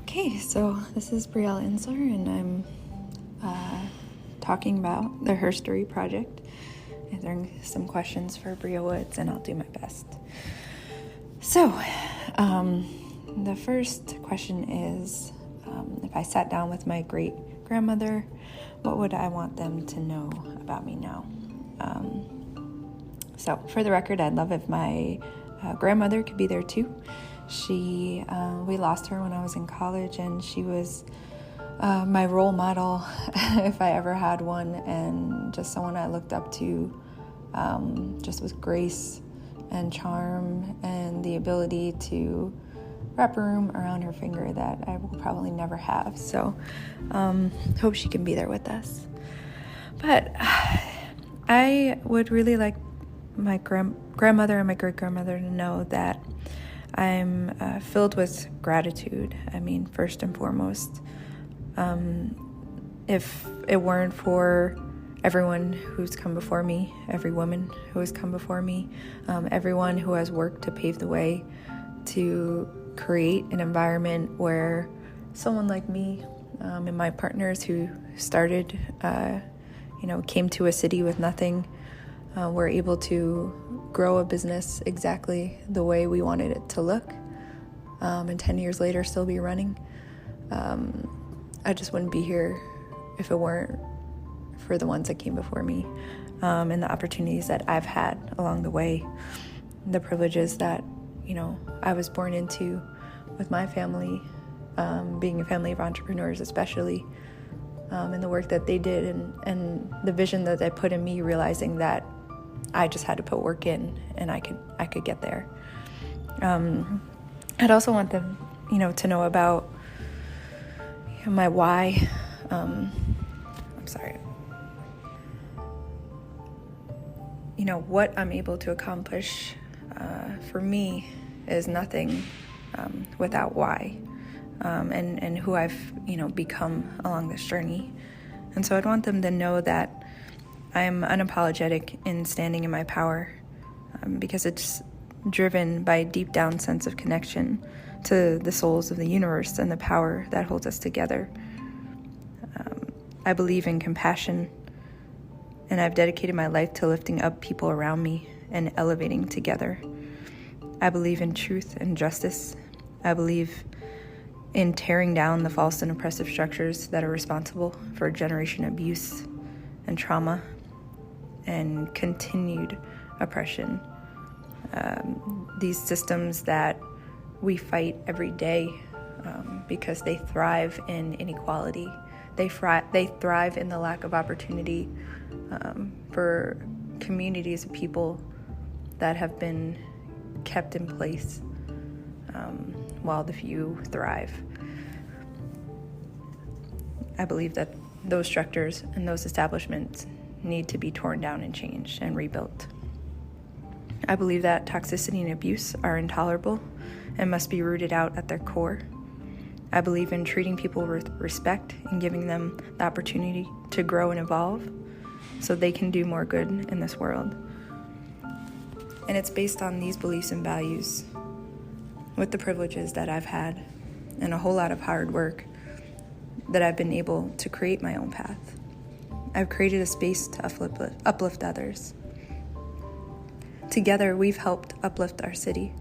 Okay, so this is Brielle Insler, and I'm talking about the Herstory project, answering some questions for Bria Woods, and I'll do my best. So, the first question is, if I sat down with my great-grandmother, what would I want them to know about me now? So, for the record, I'd love if my grandmother could be there too. We lost her when I was in college, and she was my role model, if I ever had one, and just someone I looked up to, just with grace and charm and the ability to wrap a room around her finger that I will probably never have. So, hope she can be there with us. But I would really like my grandmother and my great-grandmother to know that I'm filled with gratitude. I mean, first and foremost, if it weren't for everyone who's come before me, every woman who has come before me, everyone who has worked to pave the way to create an environment where someone like me and my partners who started, came to a city with nothing, were able to grow a business exactly the way we wanted it to look, and 10 years later still be running. I just wouldn't be here if it weren't for the ones that came before me, and the opportunities that I've had along the way, the privileges that, I was born into with my family, being a family of entrepreneurs especially, and the work that they did and the vision that they put in me, realizing that I just had to put work in and I could get there. I'd also want them, to know about my why. What I'm able to accomplish for me is nothing without why, and who I've become along this journey. And so I'd want them to know that I'm unapologetic in standing in my power, because it's driven by a deep down sense of connection to the souls of the universe and the power that holds us together. I believe in compassion, and I've dedicated my life to lifting up people around me and elevating together. I believe in truth and justice. I believe in tearing down the false and oppressive structures that are responsible for generation abuse and trauma and continued oppression. These systems that we fight every day because they thrive in inequality. They thrive in the lack of opportunity for communities of people that have been kept in place while the few thrive. I believe that those structures and those establishments need to be torn down and changed and rebuilt. I believe that toxicity and abuse are intolerable and must be rooted out at their core. I believe in treating people with respect and giving them the opportunity to grow and evolve so they can do more good in this world. And it's based on these beliefs and values, with the privileges that I've had and a whole lot of hard work, that I've been able to create my own path. I've created a space to uplift others. Together, we've helped uplift our city.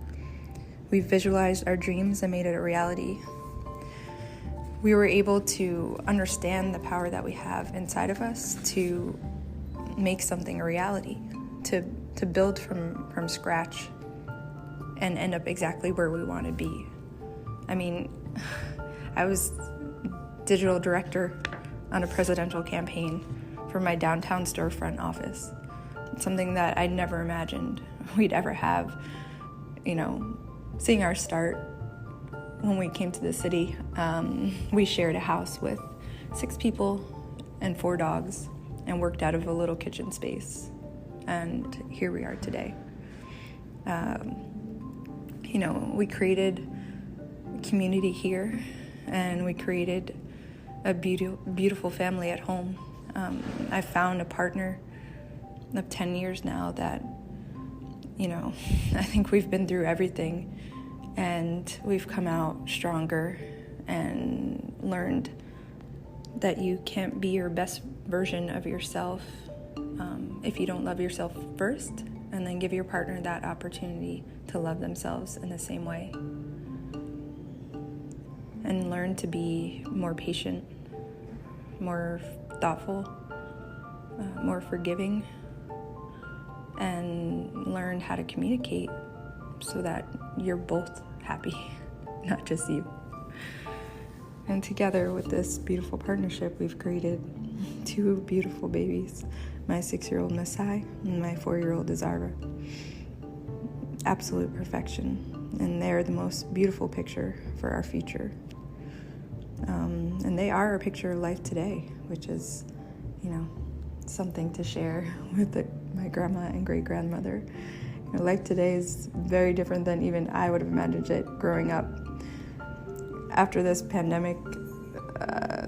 We've visualized our dreams and made it a reality. We were able to understand the power that we have inside of us to make something a reality, to build from scratch and end up exactly where we want to be. I mean, I was digital director on a presidential campaign for my downtown storefront office. It's something that I'd never imagined we'd ever have. Seeing our start when we came to the city, we shared a house with 6 people and 4 dogs and worked out of a little kitchen space. And here we are today. We created community here, and we created a beautiful family at home. I found a partner of 10 years now that, I think we've been through everything, and we've come out stronger and learned that you can't be your best version of yourself if you don't love yourself first, and then give your partner that opportunity to love themselves in the same way. And learn to be more patient, more thoughtful, more forgiving, and learn how to communicate so that you're both happy, not just you. And together with this beautiful partnership, we've created 2 beautiful babies, my 6-year-old Masai and my 4-year-old Azara. Absolute perfection, and they're the most beautiful picture for our future. And they are a picture of life today, which is, something to share with my grandma and great-grandmother. Life today is very different than even I would have imagined it growing up. After this pandemic,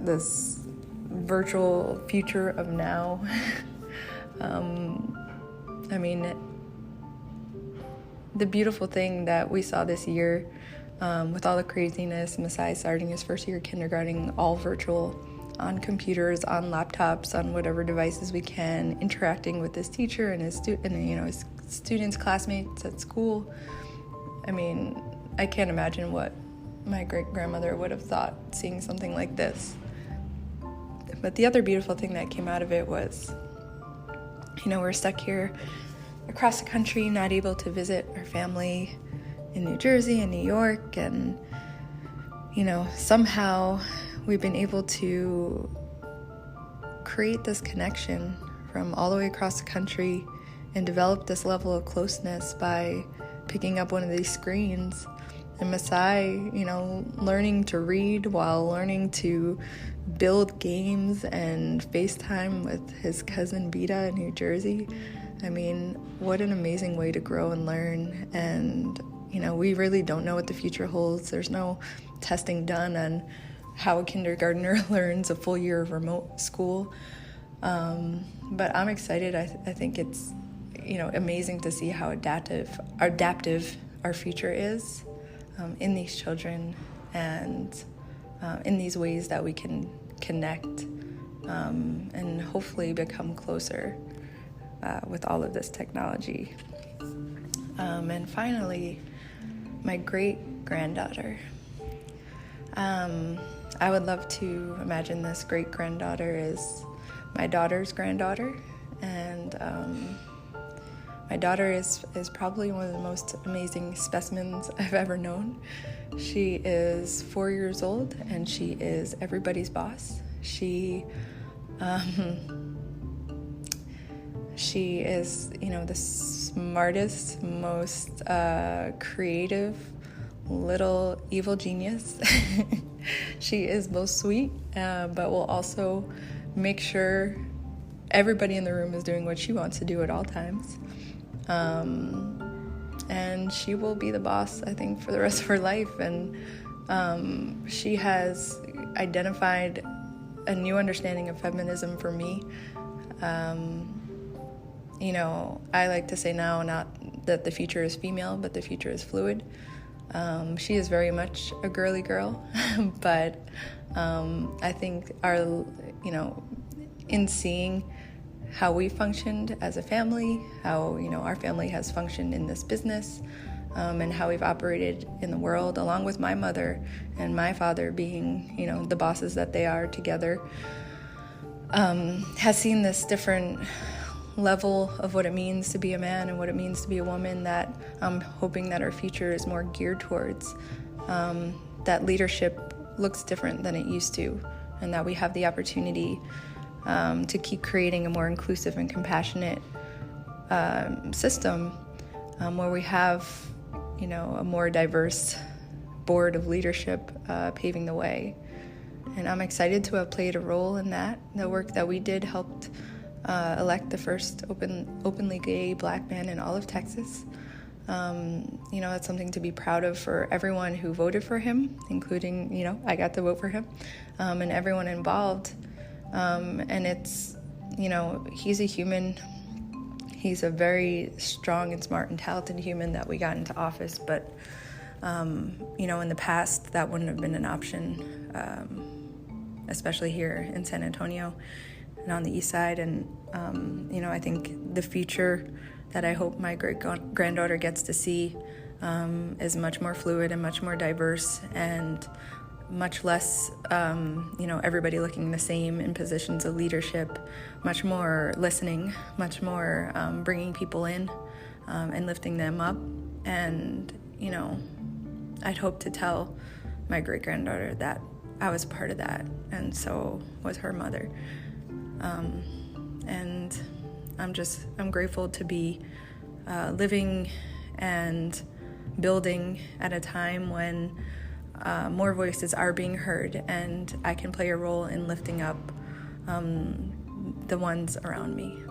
this virtual future of now, the beautiful thing that we saw this year, with all the craziness, Masai starting his first year of kindergarten, all virtual, on computers, on laptops, on whatever devices we can, interacting with his teacher and his students, classmates at school. I can't imagine what my great-grandmother would have thought seeing something like this. But the other beautiful thing that came out of it was, we're stuck here across the country, not able to visit our family in New Jersey and New York, and somehow we've been able to create this connection from all the way across the country and develop this level of closeness by picking up one of these screens. And Masai, learning to read while learning to build games and FaceTime with his cousin Beta in New Jersey. What an amazing way to grow and learn. And, we really don't know what the future holds. There's no testing done on how a kindergartner learns a full year of remote school. But I'm excited. I think it's, amazing to see how adaptive our future is in these children, and in these ways that we can connect and hopefully become closer with all of this technology. And finally, my great-granddaughter. I would love to imagine this great-granddaughter is my daughter's granddaughter, and my daughter is probably one of the most amazing specimens I've ever known. She is 4 years old, and she is everybody's boss. She is, the smartest, most creative little evil genius. She is both sweet, but will also make sure everybody in the room is doing what she wants to do at all times. And she will be the boss, I think, for the rest of her life. And she has identified a new understanding of feminism for me. I like to say now, not that the future is female, but the future is fluid. She is very much a girly girl, but I think in seeing how we functioned as a family, how our family has functioned in this business, and how we've operated in the world, along with my mother and my father being the bosses that they are together, has seen this different level of what it means to be a man and what it means to be a woman, that I'm hoping that our future is more geared towards, that leadership looks different than it used to, and that we have the opportunity to keep creating a more inclusive and compassionate system where we have a more diverse board of leadership paving the way. And I'm excited to have played a role in that. The work that we did helped elect the first openly gay Black man in all of Texas. That's something to be proud of for everyone who voted for him, including, I got to vote for him, and everyone involved. And it's, he's a human. He's a very strong and smart and talented human that we got into office, but In the past, that wouldn't have been an option, especially here in San Antonio and on the east side. And, I think the future that I hope my great-granddaughter gets to see is much more fluid and much more diverse, and much less, everybody looking the same in positions of leadership, much more listening, much more bringing people in and lifting them up. And, I'd hope to tell my great-granddaughter that I was part of that, and so was her mother. And I'm grateful to be living and building at a time when more voices are being heard, and I can play a role in lifting up the ones around me.